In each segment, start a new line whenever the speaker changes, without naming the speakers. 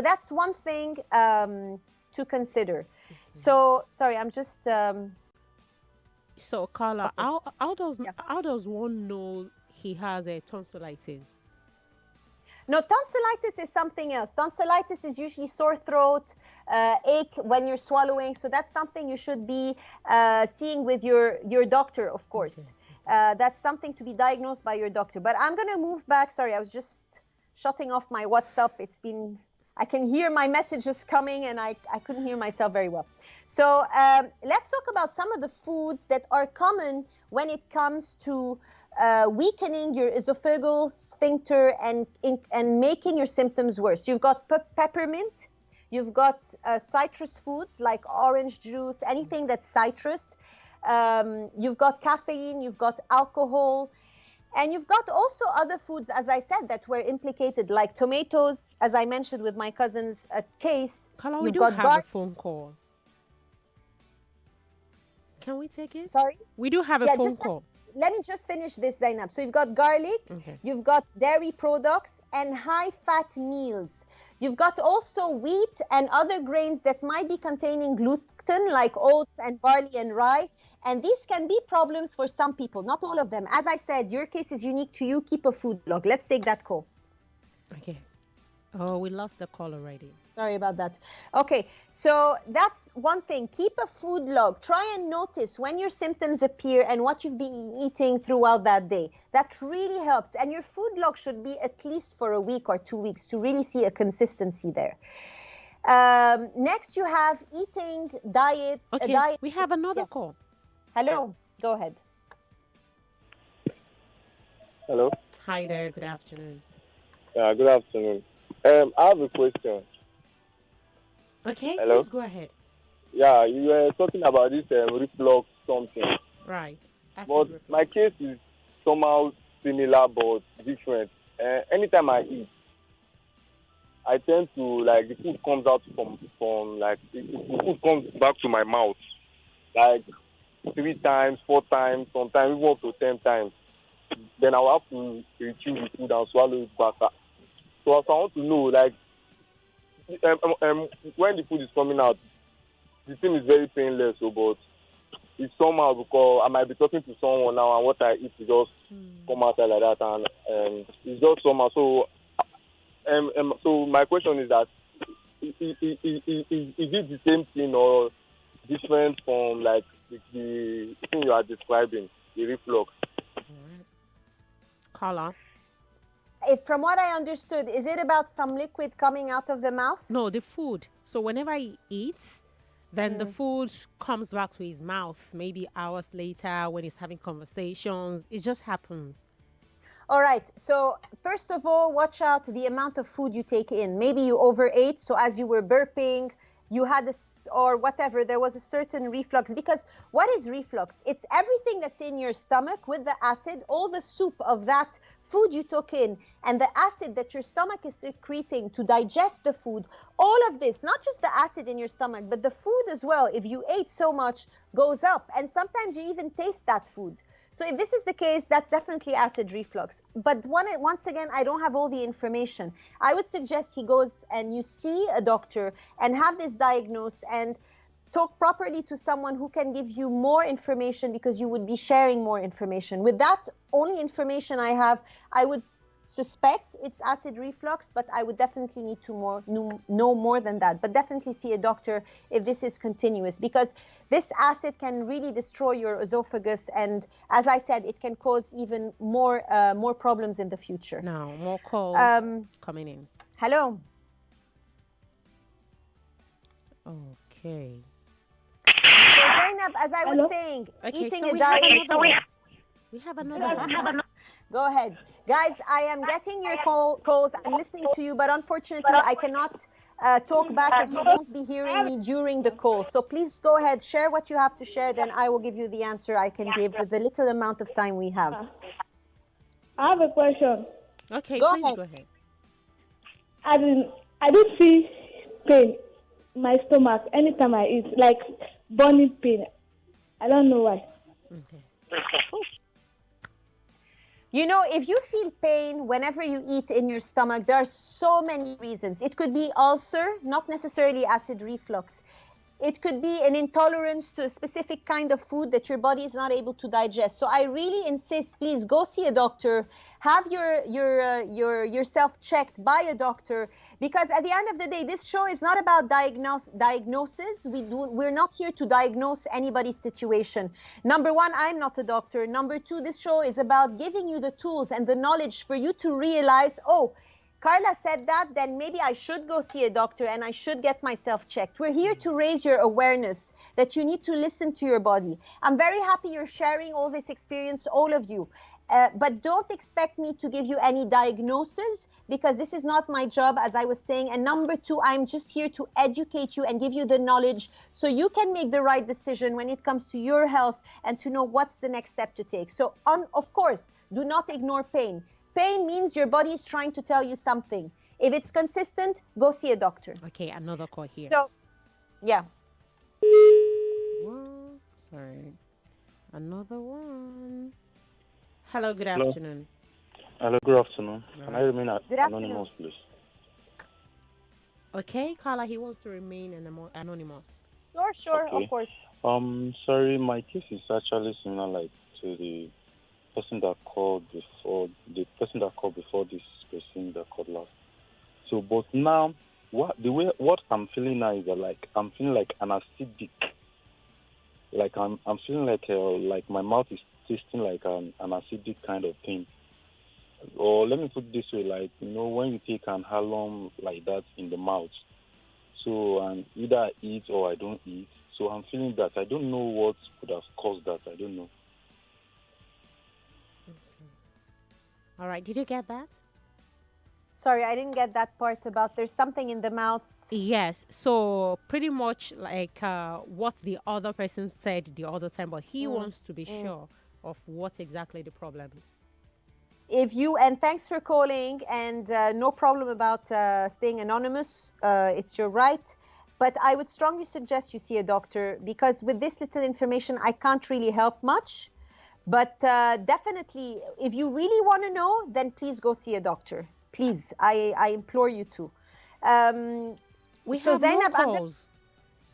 that's one thing to consider. So, sorry, I'm just...
So, Carla,
okay. Yeah.
how does one know he has a tonsillitis?
No, tonsillitis is something else. Tonsillitis is usually sore throat, ache when you're swallowing. So that's something you should be seeing with your doctor, of course. That's something to be diagnosed by your doctor. But I'm going to move back. Sorry, I was just shutting off my WhatsApp. I can hear my messages coming and I couldn't hear myself very well. So let's talk about some of the foods that are common when it comes to weakening your esophageal sphincter and making your symptoms worse. You've got peppermint, you've got citrus foods like orange juice, anything that's citrus. You've got caffeine, you've got alcohol, and you've got also other foods, as I said, that were implicated, like tomatoes, as I mentioned with my cousin's case.
Carla, we
You've
do
got
have a phone call. Can we take it?
Sorry?
We do have a phone call.
Let me just finish this, Zainab. So you've got garlic, you've got dairy products, and high-fat meals. You've got also wheat and other grains that might be containing gluten, like oats and barley and rye. And these can be problems for some people, not all of them. As I said, your case is unique to you. Keep a food log. Let's take that call.
Okay. Oh, we lost the call already.
Sorry about that. Okay, so that's one thing. Keep a food log. Try and notice when your symptoms appear and what you've been eating throughout that day. That really helps. And your food log should be at least for a week or 2 weeks to really see a consistency there. Next, you have eating diet.
Okay, we have another call.
Hello, go ahead.
Hello.
Hi there, good afternoon.
Good afternoon. I have a question.
Okay,
hello?
Please go ahead.
Yeah, you were talking about this reflux something.
Right.
But my case is somehow similar but different. Anytime I eat, I tend to, like, the food comes out from like, the food comes back to my mouth, like 3 times, 4 times, sometimes even up to 10 times. Then I'll have to retrieve the food and swallow it back. So I want to know, like, when the food is coming out, the thing is very painless, but it's somehow, because I might be talking to someone now and what I eat will just come out like that, and it's just somehow. So my question is that, is it the same thing or different from, like, the thing you are describing, the reflux?
Carla?
From what I understood, is it about some liquid coming out of the mouth?
No, the food. So whenever he eats, then the food comes back to his mouth, maybe hours later when he's having conversations. It just happens.
All right. So first of all, watch out the amount of food you take in. Maybe you overate. So as you were burping, you had this, or whatever, there was a certain reflux. Because what is reflux? It's everything that's in your stomach with the acid, all the soup of that food you took in, and the acid that your stomach is secreting to digest the food. All of this, not just the acid in your stomach, but the food as well, if you ate so much, goes up. And sometimes you even taste that food. So if this is the case, that's definitely acid reflux. But once again, I don't have all the information. I would suggest he goes and you see a doctor and have this diagnosed and talk properly to someone who can give you more information, because you would be sharing more information. With that only information I have, I would suspect it's acid reflux, but I would definitely need to know more than that. But definitely see a doctor if this is continuous, because this acid can really destroy your esophagus, and as I said, it can cause even more problems in the future.
Now, more calls coming in.
Hello.
Okay.
So Zainab, as I was saying, eating a diet.
We have another one.
Go ahead. Guys, I am getting your calls. I'm listening to you, but unfortunately, I cannot talk back as you won't be hearing me during the call. So please go ahead, share what you have to share, then I will give you the answer I can give with the little amount of time we have.
I have a question.
Okay,
go
please
ahead.
Go ahead.
I do see pain in my stomach anytime I eat, like burning pain. I don't know why.
Okay.
You know, if you feel pain whenever you eat in your stomach, there are so many reasons. It could be ulcer, not necessarily acid reflux. It could be an intolerance to a specific kind of food that your body is not able to digest. So I really insist, please go see a doctor, have yourself checked by a doctor, because at the end of the day, this show is not about diagnosis. We're not here to diagnose anybody's situation. Number one, I'm not a doctor. Number two, this show is about giving you the tools and the knowledge for you to realize, oh, Carla said that, then maybe I should go see a doctor and I should get myself checked. We're here to raise your awareness that you need to listen to your body. I'm very happy you're sharing all this experience, all of you. But don't expect me to give you any diagnosis, because this is not my job, as I was saying. And number two, I'm just here to educate you and give you the knowledge so you can make the right decision when it comes to your health and to know what's the next step to take. So, of course, do not ignore pain. Pain means your body is trying to tell you something. If it's consistent, go see a doctor.
Okay, another call here.
So, yeah.
One, sorry. Another one. Hello, good
Hello.
afternoon.
Hello, good afternoon.
All
Can
right.
I remain
Good
anonymous, please?
Okay, Carla, he wants to remain anonymous.
Sure,
Okay.
of course.
Sorry, my case is actually similar like to the person that called before, this person that called last. So, but now, what I'm feeling now is that like I'm feeling like an acidic. Like I'm feeling like my mouth is tasting like an acidic kind of thing. Or let me put it this way, like, you know, when you take an halum like that in the mouth, so either I eat or I don't eat. So I'm feeling that I don't know what could have caused that. I don't know.
All right, did you get that?
Sorry, I didn't get that part about there's something in the mouth.
Yes, so pretty much like what the other person said the other time, but he wants to be sure of what exactly the problem is.
And thanks for calling, and no problem about staying anonymous. It's your right. But I would strongly suggest you see a doctor, because with this little information, I can't really help much. But definitely, if you really want to know, then please go see a doctor. Please, I implore you to.
We
So
have
Zainab,
more calls.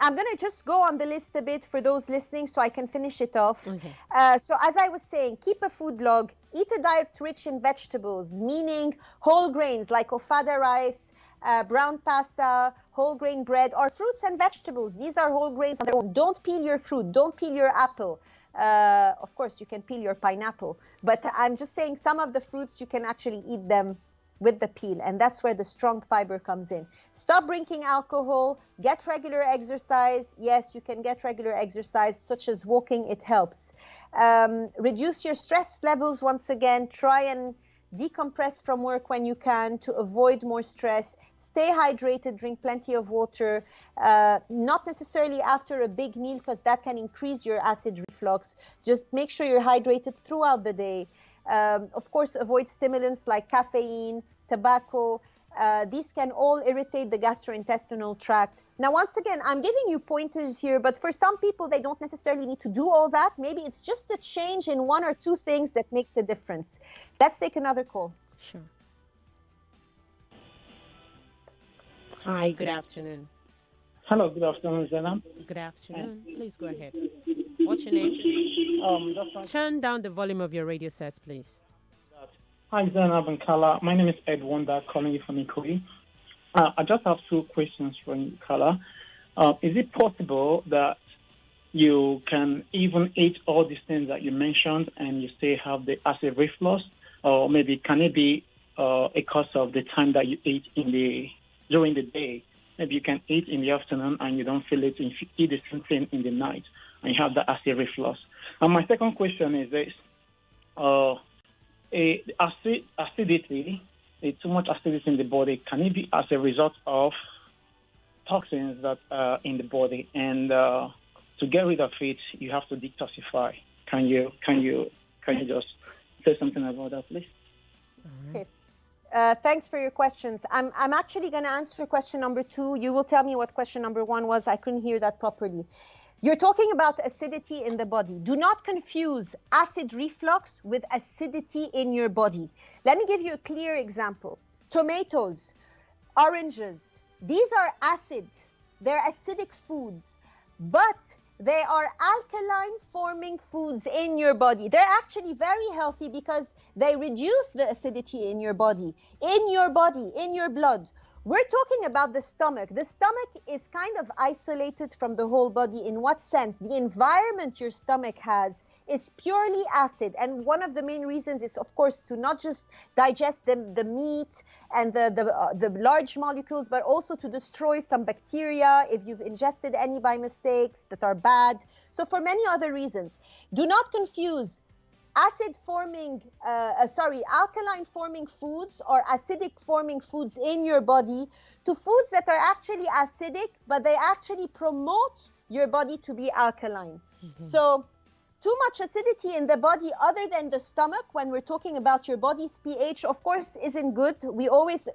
I'm going to just go on the list a bit for those listening so I can finish it off.
Okay.
So as I was saying, keep a food log, eat a diet rich in vegetables, meaning whole grains like ofada rice, brown pasta, whole grain bread, or fruits and vegetables. These are whole grains on their own. Don't peel your fruit. Don't peel your apple. Of course, you can peel your pineapple, but I'm just saying some of the fruits you can actually eat them with the peel, and that's where the strong fiber comes in. Stop drinking alcohol, get regular exercise. Yes, you can get regular exercise such as walking, it helps. Reduce your stress levels once again, try and decompress from work when you can to avoid more stress. Stay hydrated, drink plenty of water, not necessarily after a big meal because that can increase your acid reflux. Just make sure you're hydrated throughout the day. Of course, avoid stimulants like caffeine, tobacco. These can all irritate the gastrointestinal tract. Now, once again, I'm giving you pointers here, but for some people, they don't necessarily need to do all that. Maybe it's just a change in one or two things that makes a difference. Let's take another call.
Sure. Hi, good afternoon.
Hello, good afternoon, Zainab.
Good afternoon. Please go ahead. What's your name? Turn down the volume of your radio sets, please.
Hi, Zainab and Carla. My name is Ed Wonder, calling you from Ikoyi. I just have two questions for you, Carla. Is it possible that you can even eat all these things that you mentioned and you still have the acid reflux? Or maybe can it be a cause of the time that you eat during the day? Maybe you can eat in the afternoon and you don't feel it, and you eat the same thing in the night and you have the acid reflux. And my second question is this. Acidity, too much acidity in the body, can it be as a result of toxins that are in the body? And to get rid of it, you have to detoxify. Can you just say something about that, please?
Okay. Thanks for your questions. I'm actually going to answer question number 2. You will tell me what question number 1 was. I couldn't hear that properly. You're talking about acidity in the body. Do not confuse acid reflux with acidity in your body. Let me give you a clear example. Tomatoes, oranges, these are acid. They're acidic foods, but they are alkaline forming foods in your body. They're actually very healthy because they reduce the acidity in your body, in your blood. We're talking about the stomach. The stomach is kind of isolated from the whole body. In what sense? The environment your stomach has is purely acid. And one of the main reasons is, of course, to not just digest the meat and the large molecules, but also to destroy some bacteria if you've ingested any by mistakes that are bad. So for many other reasons, do not confuse alkaline forming foods or acidic forming foods in your body to foods that are actually acidic, but they actually promote your body to be alkaline. So too much acidity in the body other than the stomach, when we're talking about your body's pH, of course, isn't good. We always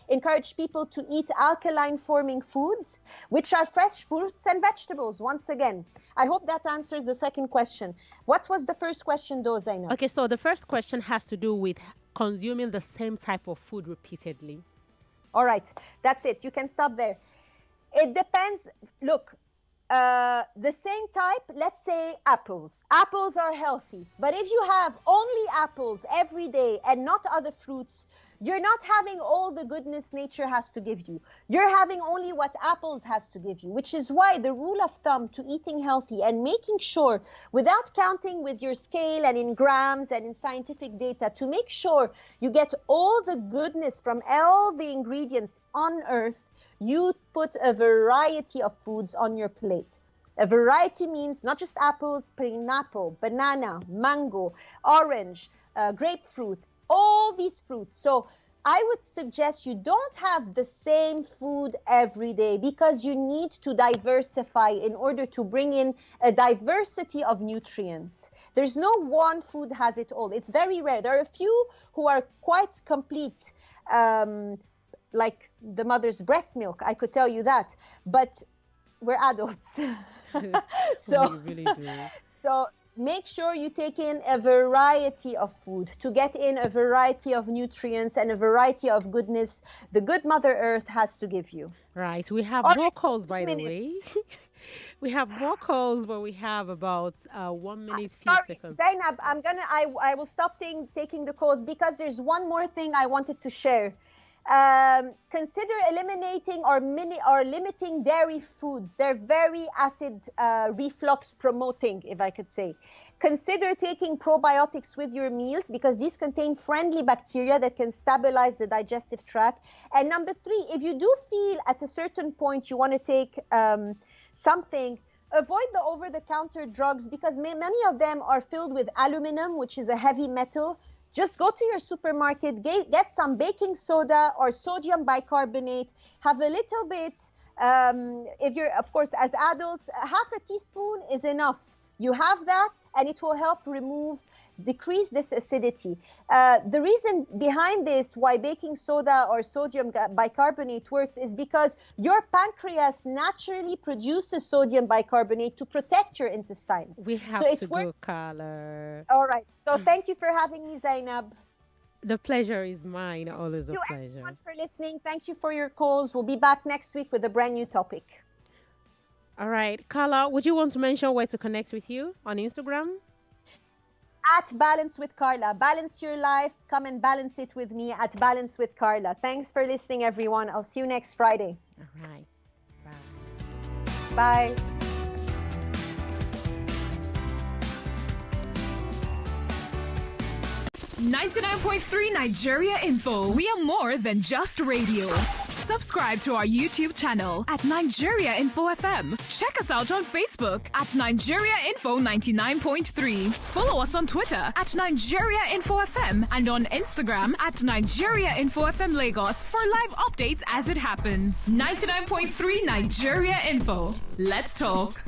encourage people to eat alkaline forming foods, which are fresh fruits and vegetables, once again. I hope that answered the second question. What was the first question, though, Zainab?
Okay, so the first question has to do with consuming the same type of food repeatedly.
All right, that's it. You can stop there. It depends. Look, the same type, let's say apples. Apples are healthy. But if you have only apples every day and not other fruits, you're not having all the goodness nature has to give you. You're having only what apples has to give you, which is why the rule of thumb to eating healthy and making sure, without counting with your scale and in grams and in scientific data, to make sure you get all the goodness from all the ingredients on earth, you put a variety of foods on your plate. A variety means not just apples, pineapple, banana, mango, orange, grapefruit, all these fruits. So I would suggest you don't have the same food every day because you need to diversify in order to bring in a diversity of nutrients. There's no one food has it all. It's very rare. There are a few who are quite complete, like the mother's breast milk, I could tell you that, but we're adults. So,
we really do.
So make sure you take in a variety of food to get in a variety of nutrients and a variety of goodness the good Mother Earth has to give you.
Right. We have more calls, by the way. We have more calls, but we have about 1 minute, few seconds.
Zainab, I will stop taking the calls because there's one more thing I wanted to share. Consider eliminating or limiting dairy foods. They're very acid reflux promoting, if I could say. Consider taking probiotics with your meals because these contain friendly bacteria that can stabilize the digestive tract. And number 3, if you do feel at a certain point you want to take something, avoid the over-the-counter drugs because many of them are filled with aluminum, which is a heavy metal. Just go to your supermarket, get some baking soda or sodium bicarbonate, have a little bit. If you're, of course, as adults, half a teaspoon is enough. You have that, and it will help decrease this acidity. The reason behind this, why baking soda or sodium bicarbonate works, is because your pancreas naturally produces sodium bicarbonate to protect your intestines.
We have to go, Carla.
All right. So thank you for having me, Zainab.
The pleasure is mine. Always a pleasure.
Thank you everyone for listening. Thank you for your calls. We'll be back next week with a brand new topic.
All right. Carla, would you want to mention where to connect with you on Instagram?
At Balance with Carla. Balance your life. Come and balance it with me at Balance with Carla. Thanks for listening, everyone. I'll see you next Friday.
All right. Bye.
Bye.
.3 Nigeria Info. We are more than just radio. Subscribe to our YouTube channel at Nigeria Info FM. Check us out on Facebook at Nigeria Info 99.3. Follow us on Twitter at Nigeria Info FM and on Instagram at Nigeria Info FM Lagos for live updates as it happens. 99.3 Nigeria Info. Let's talk.